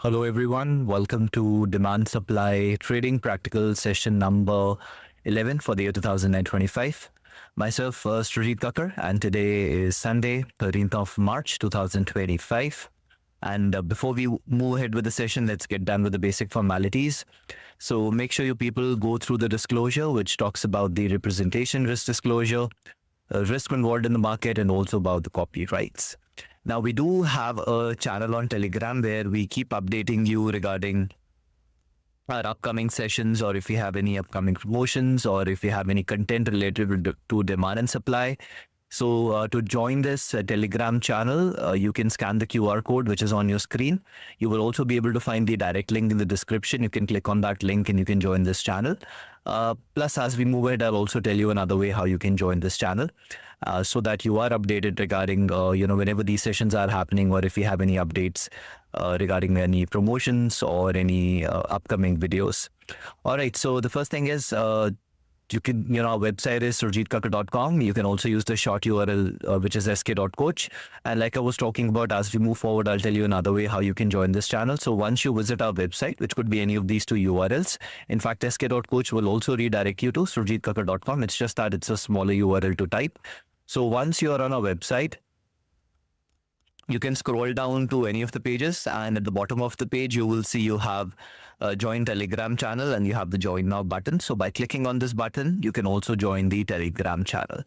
Hello, everyone. Welcome to Demand Supply Trading Practical Session number 11 for the year 2025. Myself, Srijit Kakkar, and today is Sunday, 13th of March 2025. And before we move ahead with the session, let's get done with the basic formalities. So make sure you people go through the disclosure, which talks about the representation risk disclosure, risk involved in the market, and also about the copyrights. Now, we do have a channel on Telegram where we keep updating you regarding our upcoming sessions, or if we have any upcoming promotions, or if we have any content related to demand and supply. So to join this Telegram channel, you can scan the QR code which is on your screen. You will also be able to find the direct link in the description. You can click on that link and you can join this channel. Plus, as we move ahead, I'll also tell you another way how you can join this channel so that you are updated regarding, whenever these sessions are happening, or if we have any updates regarding any promotions or any upcoming videos. All right. So the first thing is, you can, our website is surjitkakkar.com. You can also use the short URL, which is sk.coach. And like I was talking about, as we move forward, I'll tell you another way how you can join this channel. So once you visit our website, which could be any of these two URLs, in fact, sk.coach will also redirect you to surjitkakkar.com. It's just that it's a smaller URL to type. So once you're on our website, you can scroll down to any of the pages, and at the bottom of the page, you will see you have a join Telegram channel and you have the join now button. So by clicking on this button, you can also join the Telegram channel.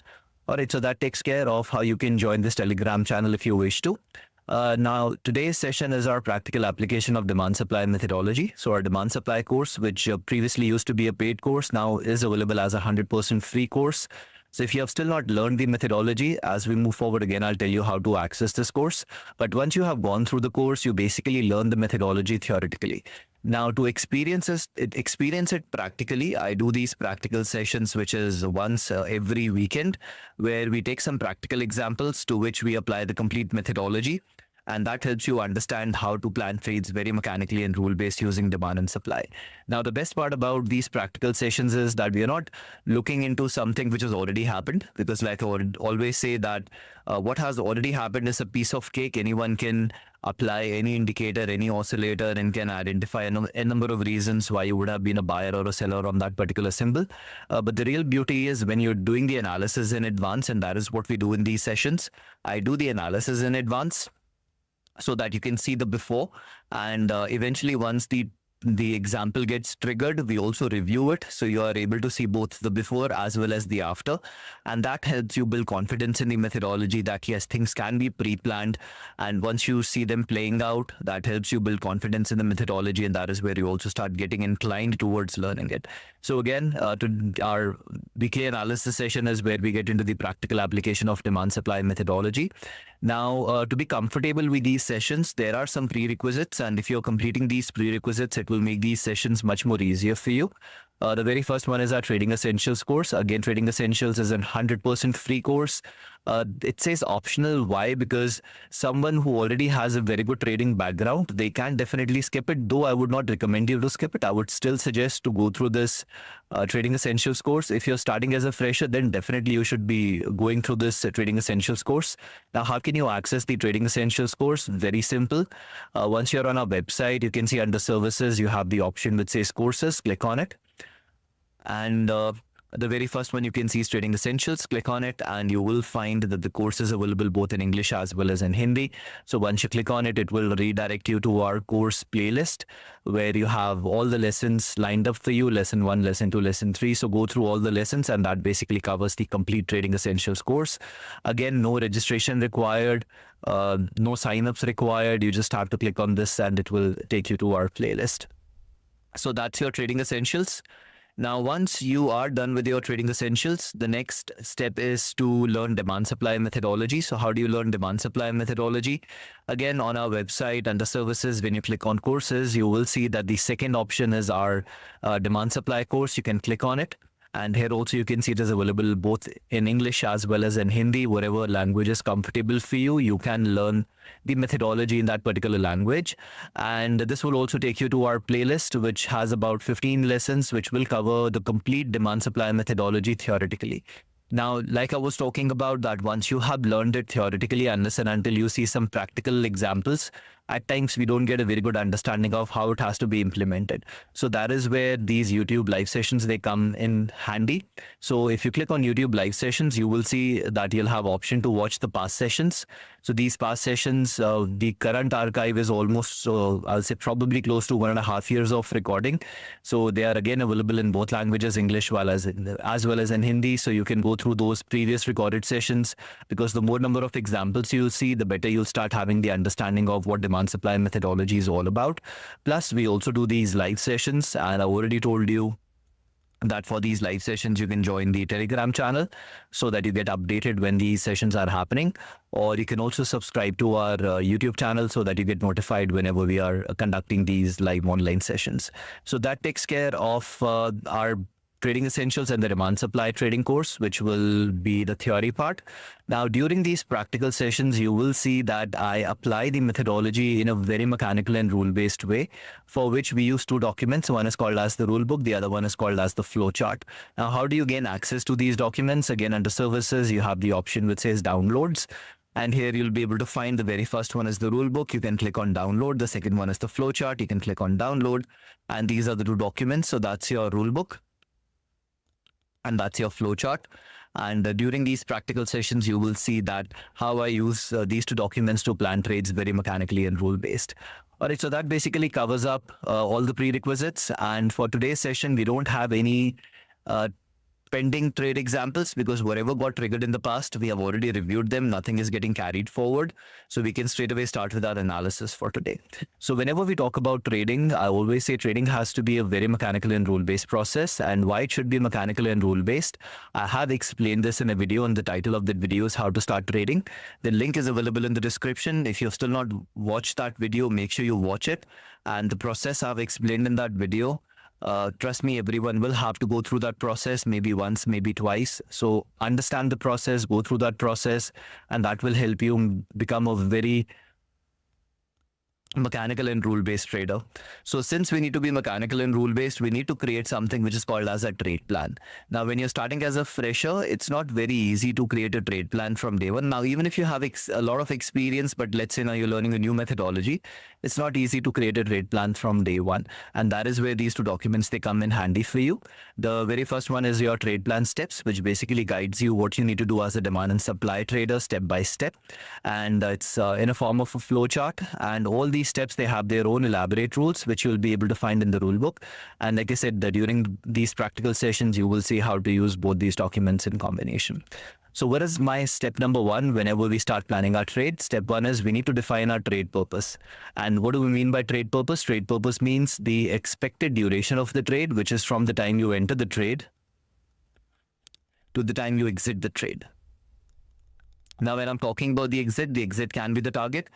All right, so that takes care of how you can join this Telegram channel if you wish to. Now, today's session is our practical application of demand supply methodology. So our demand supply course, which previously used to be a paid course, now is available as a 100% free course. So if you have still not learned the methodology, as we move forward again, I'll tell you how to access this course. But once you have gone through the course, you basically learn the methodology theoretically. Now, to experience it practically, I do these practical sessions, which is once every weekend, where we take some practical examples to which we apply the complete methodology. And that helps you understand how to plan trades very mechanically and rule-based using demand and supply. Now, the best part about these practical sessions is that we are not looking into something which has already happened, because like I would always say that what has already happened is a piece of cake. Anyone can apply any indicator, any oscillator, and can identify a number of reasons why you would have been a buyer or a seller on that particular symbol. But the real beauty is when you're doing the analysis in advance, and that is what we do in these sessions. I do the analysis in advance so that you can see the before, and eventually once the example gets triggered, we also review it, so you are able to see both the before as well as the after, and that helps you build confidence in the methodology that yes, things can be pre-planned, and once you see them playing out, that helps you build confidence in the methodology, and that is where you also start getting inclined towards learning it. So again, to our weekly analysis session is where we get into the practical application of demand supply methodology. Now, to be comfortable with these sessions, there are some prerequisites, and if you're completing these prerequisites, it will make these sessions much more easier for you. The very first one is our Trading Essentials course. Again, Trading Essentials is a 100% free course. It says optional. Why? Because someone who already has a very good trading background, they can definitely skip it, though I would not recommend you to skip it. I would still suggest to go through this Trading Essentials course. If you're starting as a fresher, then definitely you should be going through this Trading Essentials course. Now, how can you access the Trading Essentials course? Very simple. Once you're on our website, you can see under services, you have the option which says courses. Click on it. And the very first one you can see is Trading Essentials. Click on it and you will find that the course is available both in English as well as in Hindi. So once you click on it, it will redirect you to our course playlist where you have all the lessons lined up for you, lesson 1, lesson 2, lesson 3. So go through all the lessons, and that basically covers the complete Trading Essentials course. Again, no registration required, no sign-ups required. You just have to click on this and it will take you to our playlist. So that's your Trading Essentials. Now, once you are done with your Trading Essentials, the next step is to learn demand supply methodology. So how do you learn demand supply methodology? Again, on our website under services, when you click on courses, you will see that the second option is our demand supply course. You can click on it. And here also you can see it is available both in English as well as in Hindi. Whatever language is comfortable for you, you can learn the methodology in that particular language. And this will also take you to our playlist, which has about 15 lessons, which will cover the complete demand supply methodology theoretically. Now, like I was talking about, that once you have learned it theoretically, unless and until you see some practical examples, at times we don't get a very good understanding of how it has to be implemented. So that is where these YouTube live sessions, they come in handy. So if you click on YouTube live sessions, you will see that you'll have option to watch the past sessions. So these past sessions, the current archive is almost, I'll say probably close to 1.5 years of recording. So they are again available in both languages, English as well as in Hindi. So you can go through those previous recorded sessions, because the more number of examples you'll see, the better you'll start having the understanding of what demand supply methodology is all about. Plus, we also do these live sessions, and I already told you that for these live sessions, you can join the Telegram channel so that you get updated when these sessions are happening. Or you can also subscribe to our YouTube channel so that you get notified whenever we are conducting these live online sessions. So that takes care of our Trading Essentials and the Demand Supply Trading course, which will be the theory part. Now, during these practical sessions, you will see that I apply the methodology in a very mechanical and rule-based way, for which we use two documents. One is called as the rule book, the other one is called as the flow chart. Now, how do you gain access to these documents? Again, under services, you have the option which says downloads. And here you'll be able to find the very first one is the rule book. You can click on download. The second one is the flow chart. You can click on download. And these are the two documents. So that's your rule book, and that's your flow chart. And during these practical sessions, you will see that how I use these two documents to plan trades very mechanically and rule based. All right, so that basically covers up all the prerequisites. And for today's session, we don't have any pending trade examples, because whatever got triggered in the past, we have already reviewed them. Nothing is getting carried forward. So we can straight away start with our analysis for today. So whenever we talk about trading, I always say trading has to be a very mechanical and rule-based process. And why it should be mechanical and rule-based, I have explained this in a video, and the title of that video is How to Start Trading. The link is available in the description. If you've still not watched that video, make sure you watch it. And the process I've explained in that video, trust me, everyone will have to go through that process, maybe once, maybe twice. So understand the process, go through that process, and that will help you become a very mechanical and rule-based trader. So since we need to be mechanical and rule-based, we need to create something which is called as a trade plan. Now, when you're starting as a fresher, it's not very easy to create a trade plan from day one. Now, even if you have a lot of experience, but let's say now you're learning a new methodology, it's not easy to create a trade plan from day one. And that is where these two documents, they come in handy for you. The very first one is your trade plan steps, which basically guides you what you need to do as a demand and supply trader step by step. And it's in a form of a flow chart. And all these steps, they have their own elaborate rules, which you'll be able to find in the rule book. And like I said, during these practical sessions, you will see how to use both these documents in combination. So what is my step number one whenever we start planning our trade? Step one is we need to define our trade purpose. And what do we mean by trade purpose? Trade purpose means the expected duration of the trade, which is from the time you enter the trade to the time you exit the trade. Now, when I'm talking about the exit can be the target.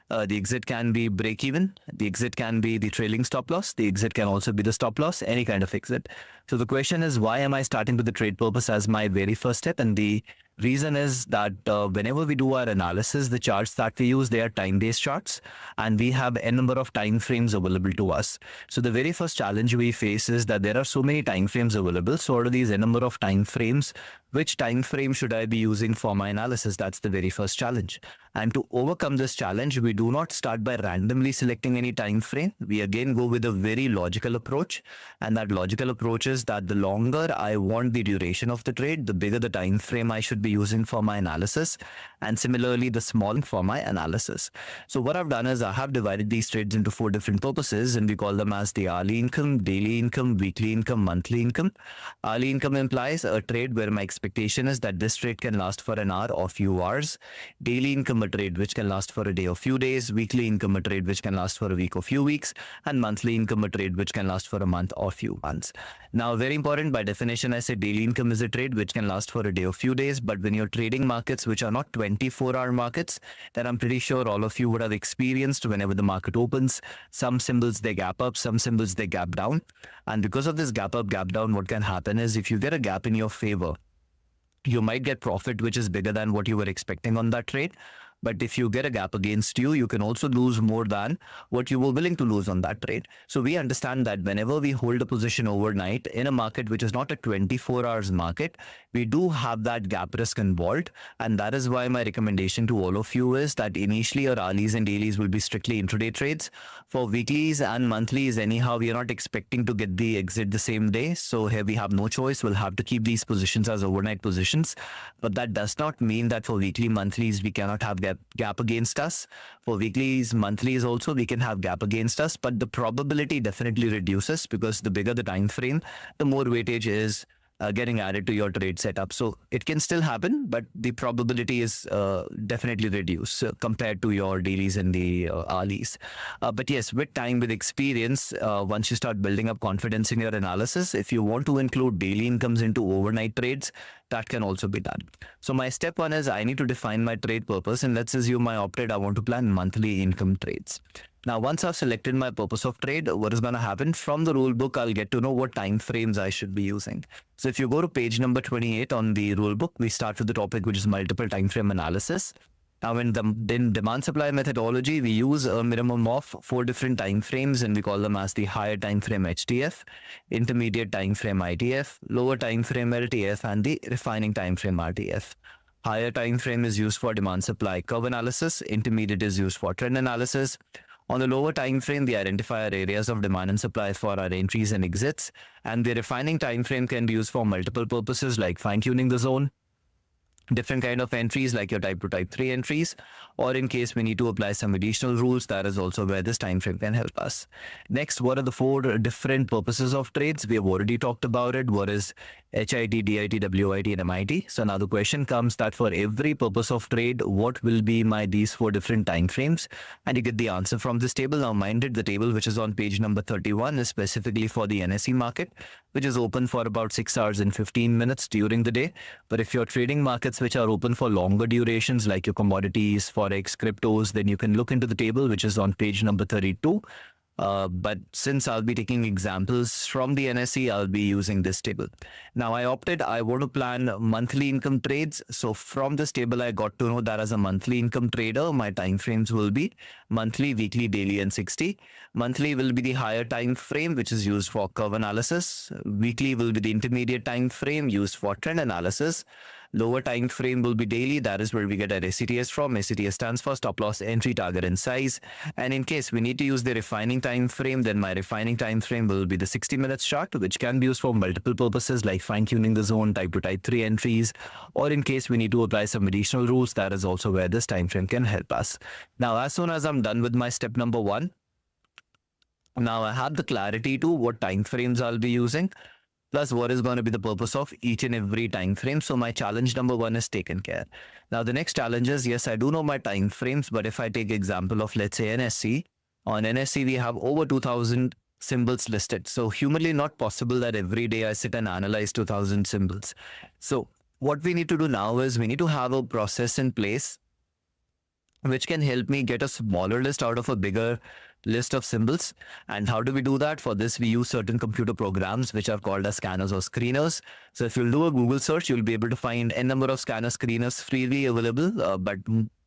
The exit can be break even. The exit can be the trailing stop loss. The exit can also be the stop loss, any kind of exit. So the question is, why am I starting with the trade purpose as my very first step? And the reason is that whenever we do our analysis, the charts that we use, they are time-based charts, and we have a number of time frames available to us. So the very first challenge we face is that there are so many time frames available. So what are these a number of time frames? Which time frame should I be using for my analysis? That's the very first challenge. And to overcome this challenge, we do not start by randomly selecting any time frame. We again go with a very logical approach. And that logical approach is that the longer I want the duration of the trade, the bigger the time frame I should be using for my analysis. And similarly, the smaller for my analysis. So what I've done is I have divided these trades into 4 different purposes, and we call them as the hourly income, daily income, weekly income, monthly income. Hourly income implies a trade where my expectation is that this trade can last for an hour or few hours. Daily income, a trade which can last for a day or few days. Weekly income, a trade which can last for a week or few weeks. And monthly income, a trade which can last for a month or few months. Now, very important, by definition, I say daily income is a trade which can last for a day or few days. But when you're trading markets which are not 24-hour markets, then I'm pretty sure all of you would have experienced whenever the market opens, some symbols they gap up, some symbols they gap down. And because of this gap up, gap down, what can happen is if you get a gap in your favor, you might get profit which is bigger than what you were expecting on that trade. But if you get a gap against you, you can also lose more than what you were willing to lose on that trade. So we understand that whenever we hold a position overnight in a market which is not a 24 hours market, we do have that gap risk involved. And that is why my recommendation to all of you is that initially your hourlies and dailies will be strictly intraday trades. For weeklies and monthlies, anyhow, we are not expecting to get the exit the same day. So here we have no choice. We'll have to keep these positions as overnight positions. But that does not mean that for weekly, monthlies, we cannot have gap against us. For weeklies, monthlies also, we can have gap against us. But the probability definitely reduces because the bigger the time frame, the more weightage is getting added to your trade setup. So it can still happen, but the probability is definitely reduced compared to your dailies and the hourlies. But yes, with time, with experience, once you start building up confidence in your analysis, if you want to include daily incomes into overnight trades, that can also be done. So my step one is I need to define my trade purpose, and let's assume I opted I want to plan monthly income trades. Now, once I've selected my purpose of trade, what is going to happen from the rule book, I'll get to know what time frames I should be using. So if you go to page number 28 on the rule book, we start with the topic, which is multiple time frame analysis. Now, in demand supply methodology, we use a minimum of 4 different time frames, and we call them as the higher time frame HTF, intermediate time frame ITF, lower time frame LTF, and the refining time frame RTF. Higher time frame is used for demand supply curve analysis. Intermediate is used for trend analysis. On the lower time frame, we identify our areas of demand and supply for our entries and exits. And the refining time frame can be used for multiple purposes like fine-tuning the zone, different kind of entries like your type 2, type 3 entries, or in case we need to apply some additional rules, that is also where this time frame can help us. Next, what are the 4 different purposes of trades? We have already talked about it. What is HIT, DIT, WIT, and MIT? So now the question comes that for every purpose of trade, what will be these 4 different time frames? And you get the answer from this table. Now, mind it, the table which is on page number 31 is specifically for the NSE market, which is open for about 6 hours and 15 minutes during the day. But if you're trading markets which are open for longer durations, like your commodities, forex, cryptos, then you can look into the table, which is on page number 32. But since I'll be taking examples from the NSE, I'll be using this table. Now, I want to plan monthly income trades. So from this table, I got to know that as a monthly income trader, my time frames will be monthly, weekly, daily, and 60. Monthly will be the higher time frame, which is used for curve analysis. Weekly will be the intermediate time frame used for trend analysis. Lower time frame will be daily. That is where we get our SCTS from. SCTS stands for stop loss entry, target, and size. And in case we need to use the refining time frame, then my refining time frame will be the 60 minutes chart, which can be used for multiple purposes like fine-tuning the zone, type 2, type 3 entries, or in case we need to apply some additional rules, that is also where this time frame can help us. Now, as soon as I'm done with my step number 1, now I have the clarity to what time frames I'll be using, plus what is going to be the purpose of each and every time frame. So my challenge number 1 is taken care. Now the next challenge is, yes, I do know my time frames, but if I take example of, let's say, NSE, on NSE we have over 2000 symbols listed. So humanly not possible that every day I sit and analyze 2000 symbols. So what we need to do now is we need to have a process in place which can help me get a smaller list out of a bigger list of symbols. And how do we do that? For this, we use certain computer programs which are called as scanners or screeners. So if you'll do a Google search, you'll be able to find n number of scanner screeners freely available, but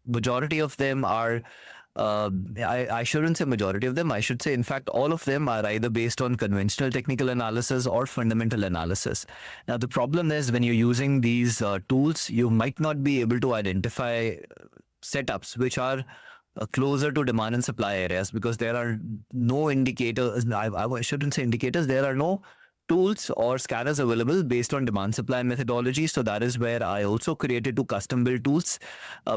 majority of them are I shouldn't say majority of them. I should say, in fact, all of them are either based on conventional technical analysis or fundamental analysis. Now, the problem is when you're using these tools, you might not be able to identify setups which are closer to demand and supply areas, because there are no indicators. I shouldn't say indicators. There are no tools or scanners available based on demand supply methodology. So that is where I also created 2 custom built tools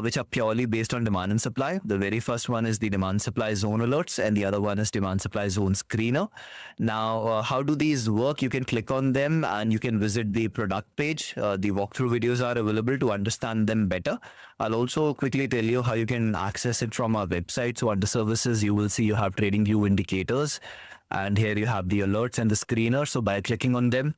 which are purely based on demand and supply. The very first one is the demand supply zone alerts, and the other one is demand supply zone screener. Now, how do these work? You can click on them and you can visit the product page. The walkthrough videos are available to understand them better. I'll also quickly tell you how you can access it from our website. So under services, you will see you have trading view indicators. And here you have the alerts and the screener. So by clicking on them,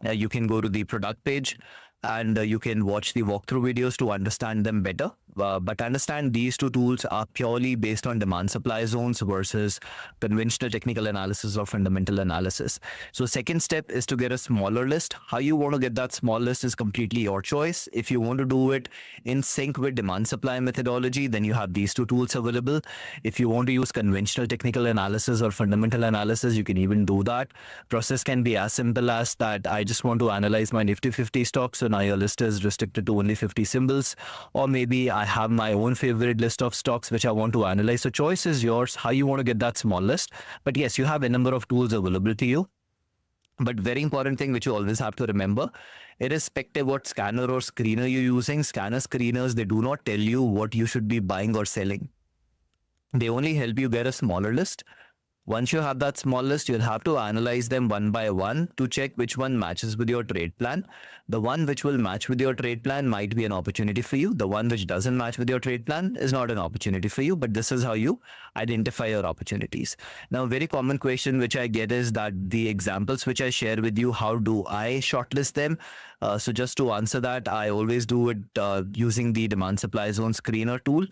you can go to the product page and you can watch the walkthrough videos to understand them better. But understand these two tools are purely based on demand supply zones versus conventional technical analysis or fundamental analysis. So second step is to get a smaller list. How you want to get that small list is completely your choice. If you want to do it in sync with demand supply methodology, then you have these two tools available. If you want to use conventional technical analysis or fundamental analysis, you can even do that. Process can be as simple as that. I just want to analyze my Nifty 50 stocks, so now your list is restricted to only 50 symbols. Or maybe I have my own favorite list of stocks which I want to analyze. So choice is yours, how you want to get that small list. But yes, you have a number of tools available to you. But very important thing which you always have to remember, irrespective what scanner or screener you're using, scanner screeners, they do not tell you what you should be buying or selling. They only help you get a smaller list. Once you have that small list, you'll have to analyze them one by one to check which one matches with your trade plan. The one which will match with your trade plan might be an opportunity for you. The one which doesn't match with your trade plan is not an opportunity for you, but this is how you identify your opportunities. Now, a very common question which I get is that the examples which I share with you, how do I shortlist them? So just to answer that, I always do it using the demand supply zone screener tool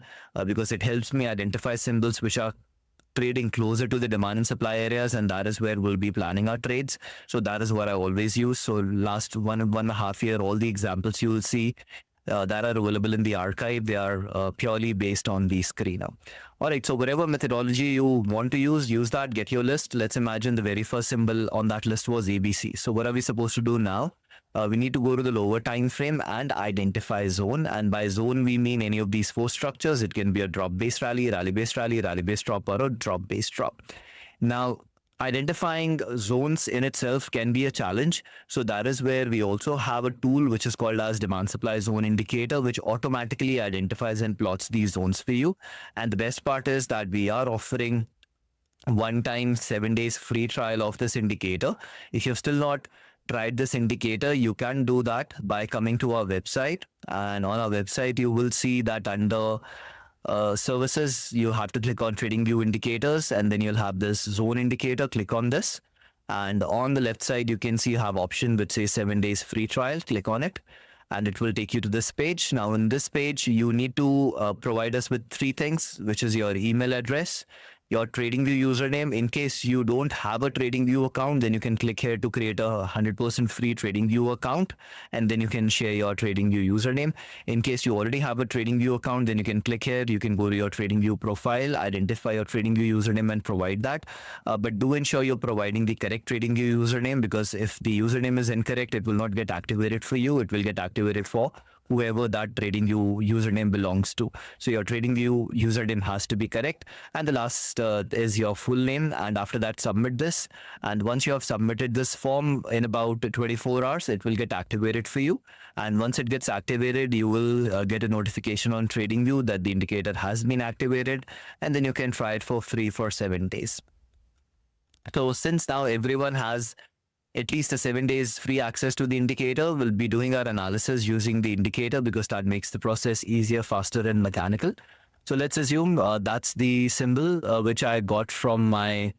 because it helps me identify symbols which are trading closer to the demand and supply areas, and that is where we'll be planning our trades. So that is what I always use. So last one and a half year, all the examples you will see that are available in the archive, they are purely based on the screener. All right, so whatever methodology you want to use that, get your list. Let's imagine the very first symbol on that list was ABC. So what are we supposed to do now? We need to go to the lower time frame and identify zone. And by zone, we mean any of these four structures. It can be a drop-based rally, rally-based rally, rally-based drop, or a drop-based drop. Now, identifying zones in itself can be a challenge. So that is where we also have a tool which is called as demand supply zone indicator, which automatically identifies and plots these zones for you. And the best part is that we are offering one-time 7 days free trial of this indicator. If you've still not tried this indicator, you can do that by coming to our website. And on our website, you will see that under services, you have to click on trading view indicators, and then you'll have this zone indicator. Click on this. And on the left side, you can see you have option which says 7 days free trial. Click on it and it will take you to this page. Now in this page, you need to provide us with three things, which is your email address, your TradingView username. In case you don't have a TradingView account, then you can click here to create a 100% free TradingView account, and then you can share your TradingView username. In case you already have a TradingView account, then you can click here, you can go to your TradingView profile, identify your TradingView username and provide that. But do ensure you're providing the correct TradingView username, because if the username is incorrect, it will not get activated for you. It will get activated for whoever that TradingView username belongs to. So your TradingView username has to be correct. And the last is your full name. And after that, submit this. And once you have submitted this form in about 24 hours, it will get activated for you. And once it gets activated, you will get a notification on TradingView that the indicator has been activated. And then you can try it for free for 7 days. So since now everyone has at least a 7 days free access to the indicator, we'll be doing our analysis using the indicator because that makes the process easier, faster, and mechanical. So let's assume that's the symbol which I got from my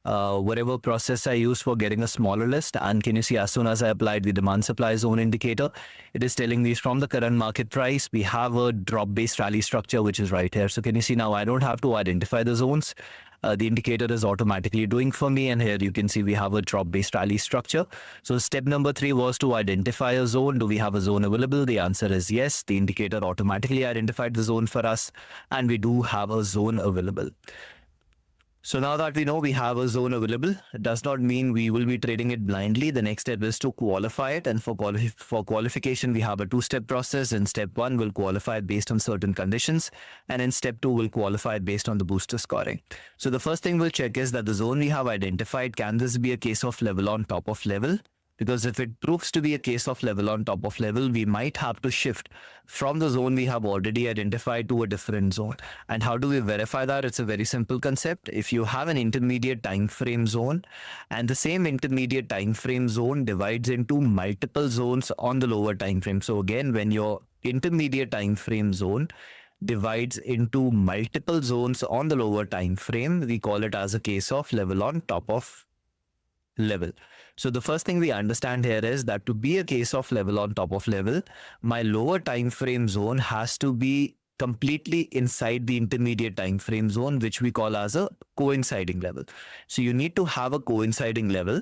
whatever process I use for getting a smaller list. And can you see, as soon as I applied the demand supply zone indicator, it is telling me from the current market price, we have a drop-based rally structure, which is right here. So can you see now I don't have to identify the zones. The indicator is automatically doing for me. And here you can see we have a drop-based rally structure. So step number 3 was to identify a zone. Do we have a zone available? The answer is yes. The indicator automatically identified the zone for us, and we do have a zone available. So now that we know we have a zone available, it does not mean we will be trading it blindly. The next step is to qualify it. And for qualification, we have a 2-step process. In step 1, we'll qualify it based on certain conditions. And in step 2, we'll qualify it based on the booster scoring. So the first thing we'll check is that the zone we have identified, can this be a case of level on top of level? Because if it proves to be a case of level on top of level, we might have to shift from the zone we have already identified to a different zone. And how do we verify that? It's a very simple concept. If you have an intermediate time frame zone, and the same intermediate time frame zone divides into multiple zones on the lower time frame. So again, when your intermediate time frame zone divides into multiple zones on the lower time frame, we call it as a case of level on top of level. So the first thing we understand here is that to be a case of level on top of level, my lower time frame zone has to be completely inside the intermediate time frame zone, which we call as a coinciding level. So you need to have a coinciding level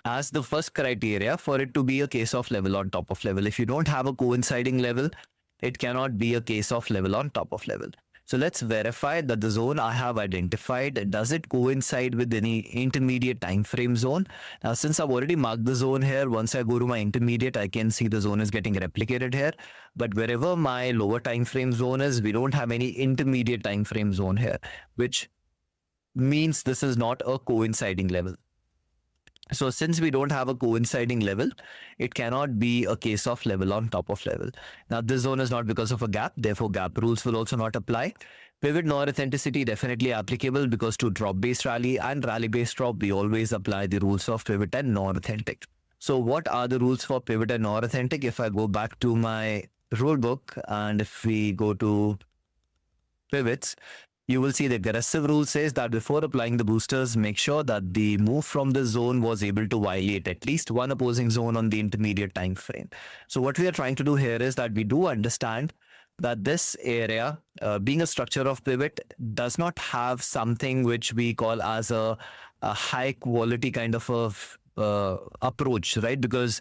as the first criteria for it to be a case of level on top of level. If you don't have a coinciding level, it cannot be a case of level on top of level. So let's verify that the zone I have identified, does it coincide with any intermediate time frame zone? Now, since I've already marked the zone here, once I go to my intermediate, I can see the zone is getting replicated here. But wherever my lower time frame zone is, we don't have any intermediate time frame zone here, which means this is not a coinciding level. So since we don't have a coinciding level, it cannot be a case of level on top of level. Now, this zone is not because of a gap. Therefore, gap rules will also not apply. Pivot nor authenticity definitely applicable, because to drop-based rally and rally-based drop, we always apply the rules of pivot and nor authentic. So what are the rules for pivot and nor authentic? If I go back to my rule book and if we go to pivots, you will see the aggressive rule says that before applying the boosters, make sure that the move from the zone was able to violate at least one opposing zone on the intermediate time frame. So what we are trying to do here is that we do understand that this area, being a structure of pivot, does not have something which we call as a high quality kind of a approach, right? Because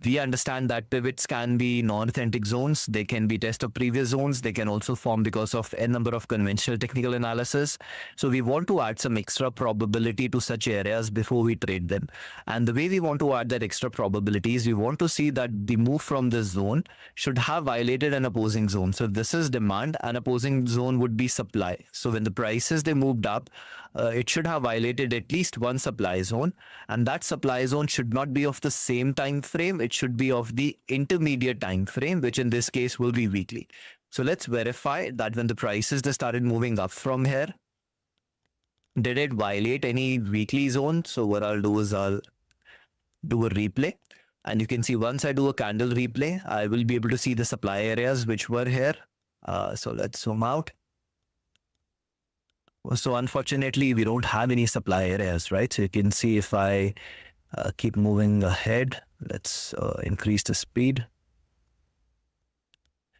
we understand that pivots can be non-authentic zones. They can be test of previous zones. They can also form because of n number of conventional technical analysis. So we want to add some extra probability to such areas before we trade them. And the way we want to add that extra probability is we want to see that the move from this zone should have violated an opposing zone. So if this is demand, an opposing zone would be supply. So when the prices they moved up, it should have violated at least one supply zone, and that supply zone should not be of the same time frame. It should be of the intermediate time frame, which in this case will be weekly. So let's verify that when the prices they started moving up from here, did it violate any weekly zone? So what I'll do is I'll do a replay, and you can see once I do a candle replay, I will be able to see the supply areas which were here. So let's zoom out. So unfortunately, we don't have any supply areas, right? So you can see if I keep moving ahead, let's increase the speed.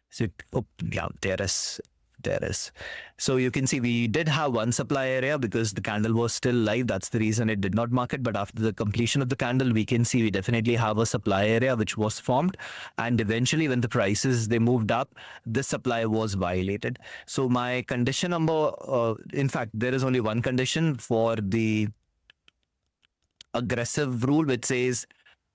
So, yeah, there is. So you can see we did have one supply area because the candle was still live. That's the reason it did not mark it. But after the completion of the candle, we can see we definitely have a supply area which was formed. And eventually when the prices, they moved up, this supply was violated. So my condition number, in fact, there is only one condition for the aggressive rule, which says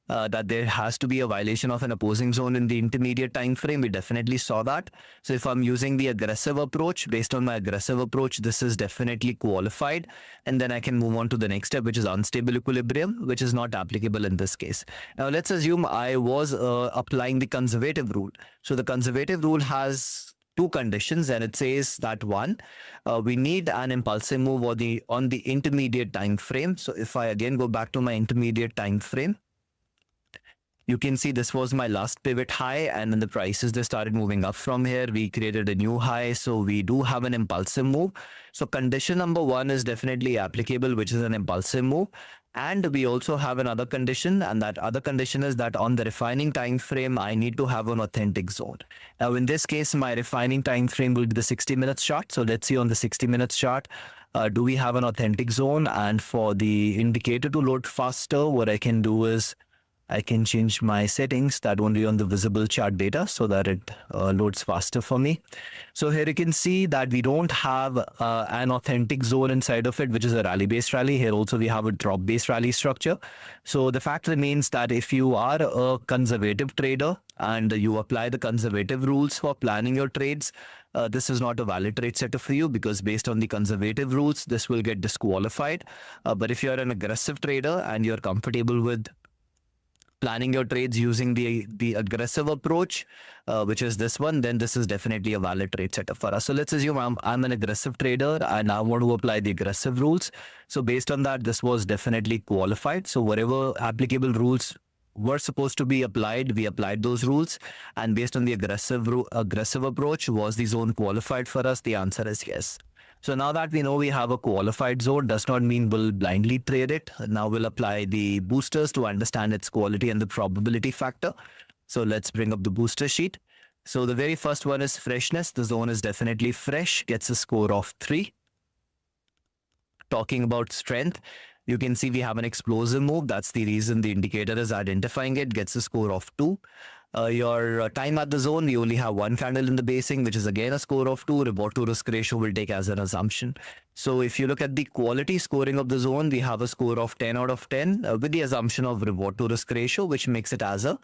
that there has to be a violation of an opposing zone in the intermediate time frame. We definitely saw that. So if I'm using the aggressive approach, based on my aggressive approach, this is definitely qualified. And then I can move on to the next step, which is unstable equilibrium, which is not applicable in this case. Now let's assume I was applying the conservative rule. So the conservative rule has two conditions, and it says that one, we need an impulsive move on the intermediate time frame. So if I again go back to my intermediate time frame, you can see this was my last pivot high, and then the prices, they started moving up from here. We created a new high, so we do have an impulsive move. So condition number one is definitely applicable, which is an impulsive move. And we also have another condition, and that other condition is that on the refining time frame, I need to have an authentic zone. Now, in this case, my refining time frame will be the 60 minutes chart. So let's see on the 60 minutes chart, do we have an authentic zone? And for the indicator to load faster, what I can do is I can change my settings that only on the visible chart data so that it loads faster for me. So here you can see that we don't have an authentic zone inside of it, which is a rally-based rally. Here also we have a drop-based rally structure. So the fact remains that if you are a conservative trader and you apply the conservative rules for planning your trades, this is not a valid trade setup for you, because based on the conservative rules, this will get disqualified. But if you're an aggressive trader and you're comfortable with planning your trades using the aggressive approach, which is this one, then this is definitely a valid trade setup for us. So let's assume I'm an aggressive trader and I want to apply the aggressive rules. So based on that, this was definitely qualified. So whatever applicable rules were supposed to be applied, we applied those rules. And based on the aggressive approach, was the zone qualified for us? The answer is yes. So now that we know we have a qualified zone, does not mean we'll blindly trade it. Now we'll apply the boosters to understand its quality and the probability factor. So let's bring up the booster sheet. So the very first one is freshness. The zone is definitely fresh, gets a score of 3. Talking about strength, you can see we have an explosive move. That's the reason the indicator is identifying it, gets a score of 2. Your time at the zone, we only have one candle in the basing, which is again a score of 2. Reward to risk ratio will take as an assumption. So if you look at the quality scoring of the zone, we have a score of 10 out of 10 with the assumption of reward to risk ratio, which makes it as a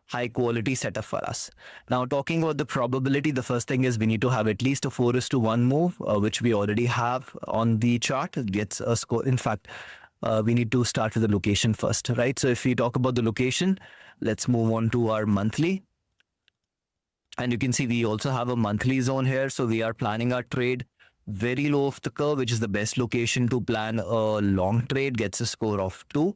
high quality setup for us. Now, talking about the probability, the first thing is we need to have at least a 4:1 move, which we already have on the chart. It gets a score. In fact, we need to start with the location first, right? So if we talk about the location, let's move on to our monthly. And you can see we also have a monthly zone here. So we are planning our trade very low off the curve, which is the best location to plan a long trade, gets a score of 2.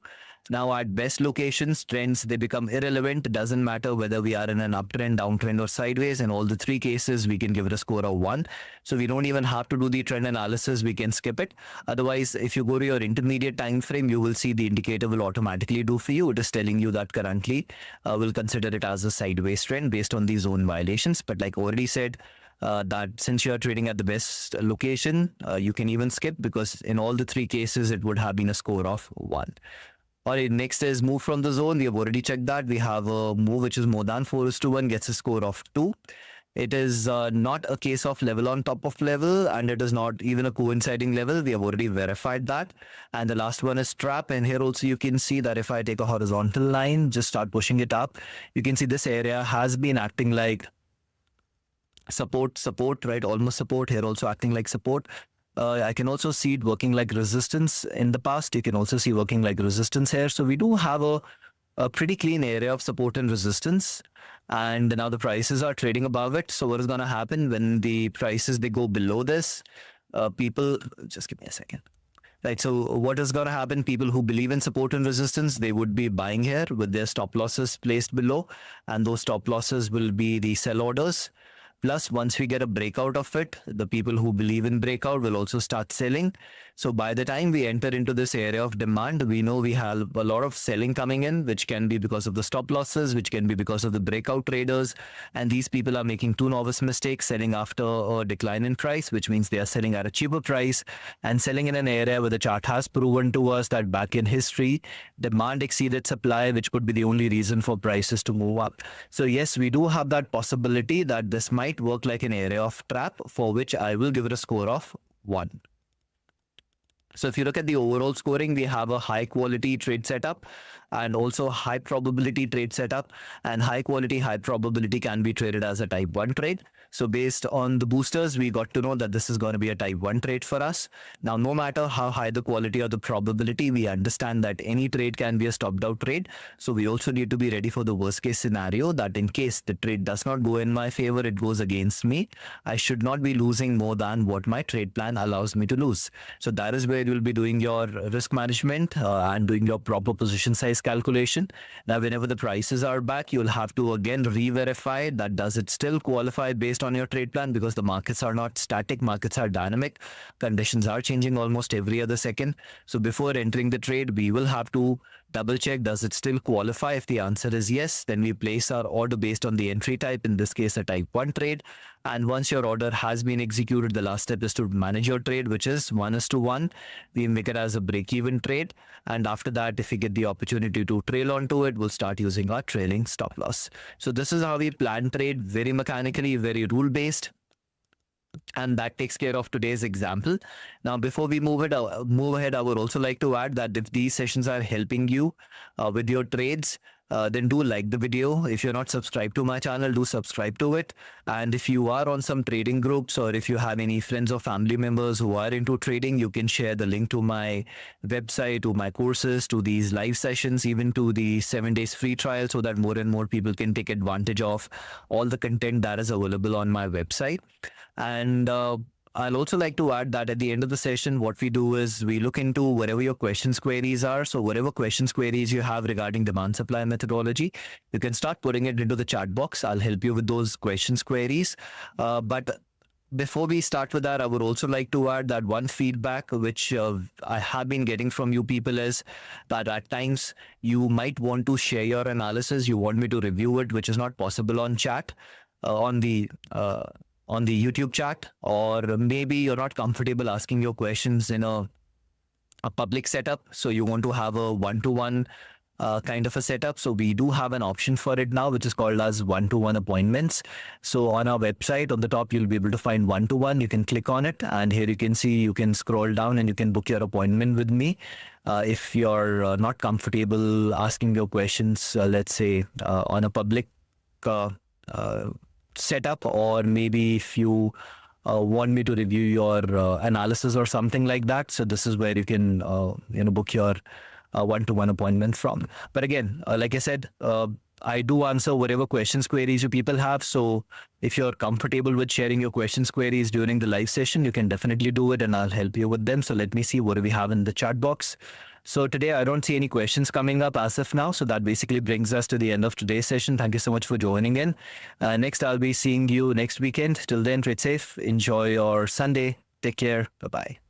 Now at best locations, trends, they become irrelevant. It doesn't matter whether we are in an uptrend, downtrend or sideways. In all the 3 cases, we can give it a score of 1. So we don't even have to do the trend analysis. We can skip it. Otherwise, if you go to your intermediate time frame, you will see the indicator will automatically do for you. It is telling you that currently we'll consider it as a sideways trend based on the zone violations. But like already said, that since you are trading at the best location, you can even skip, because in all the 3 cases, it would have been a score of 1. All right, next is move from the zone. We have already checked that. We have a move which is more than 4:1, gets a score of 2. It is not a case of level on top of level, and it is not even a coinciding level. We have already verified that. And the last one is trap. And here also you can see that if I take a horizontal line, just start pushing it up, you can see this area has been acting like support, right? Almost support. Here also acting like support. I can also see it working like resistance in the past. You can also see working like resistance here. So we do have a pretty clean area of support and resistance. And now the prices are trading above it. So what is going to happen when the prices, they go below this? People, just give me a second. Right, so what is going to happen? People who believe in support and resistance, they would be buying here with their stop losses placed below. And those stop losses will be the sell orders. Plus, once we get a breakout of it, the people who believe in breakout will also start selling. So by the time we enter into this area of demand, we know we have a lot of selling coming in, which can be because of the stop losses, which can be because of the breakout traders. And these people are making 2 novice mistakes, selling after a decline in price, which means they are selling at a cheaper price and selling in an area where the chart has proven to us that back in history, demand exceeded supply, which could be the only reason for prices to move up. So yes, we do have that possibility that this might work like an area of trap, for which I will give it a score of 1. So if you look at the overall scoring, we have a high quality trade setup and also high probability trade setup, and high quality, high probability can be traded as a type 1 trade. So based on the boosters, we got to know that this is going to be a type 1 trade for us. Now, no matter how high the quality or the probability, we understand that any trade can be a stopped out trade. So we also need to be ready for the worst case scenario, that in case the trade does not go in my favor, it goes against me, I should not be losing more than what my trade plan allows me to lose. So that is where you'll be doing your risk management and doing your proper position size calculation. Now, whenever the prices are back, you'll have to again re-verify that does it still qualify based on your trade plan, because the markets are not static, markets are dynamic, conditions are changing almost every other second. So before entering the trade, we will have to double check, does it still qualify? If the answer is yes, then we place our order based on the entry type, in this case a type 1 trade. And once your order has been executed, the last step is to manage your trade, which is 1:1. We make it as a break-even trade. And after that, if we get the opportunity to trail onto it, we'll start using our trailing stop loss. So this is how we plan trade, very mechanically, very rule-based. And that takes care of today's example. Now, before we move ahead, I would also like to add that if these sessions are helping you with your trades, then do like the video. If you're not subscribed to my channel, do subscribe to it. And if you are on some trading groups, or if you have any friends or family members who are into trading, you can share the link to my website, to my courses, to these live sessions, even to the 7 days free trial, so that more and more people can take advantage of all the content that is available on my website. And I'll also like to add that at the end of the session, what we do is we look into whatever your questions, queries are. So whatever questions, queries you have regarding demand supply methodology, you can start putting it into the chat box. I'll help you with those questions, queries. But before we start with that, I would also like to add that one feedback which I have been getting from you people is that at times you might want to share your analysis. You want me to review it, which is not possible on chat. on the YouTube chat, or maybe you're not comfortable asking your questions in a public setup, so you want to have a one-to-one kind of a setup. So we do have an option for it now, which is called as one-to-one appointments. So on our website, on the top, you'll be able to find one-to-one. You can click on it, and here you can see, you can scroll down and you can book your appointment with me. If you're not comfortable asking your questions, let's say on a public uh, uh, setup, or maybe if you want me to review your analysis or something like that, so this is where you can book your one-to-one appointment from. But again, like I said, I do answer whatever questions, queries you people have. So if you're comfortable with sharing your questions, queries during the live session, you can definitely do it and I'll help you with them. So let me see, what do we have in the chat box? So today I don't see any questions coming up as of now. So that basically brings us to the end of today's session. Thank you so much for joining in. Next, I'll be seeing you next weekend. Till then, trade safe. Enjoy your Sunday. Take care. Bye-bye.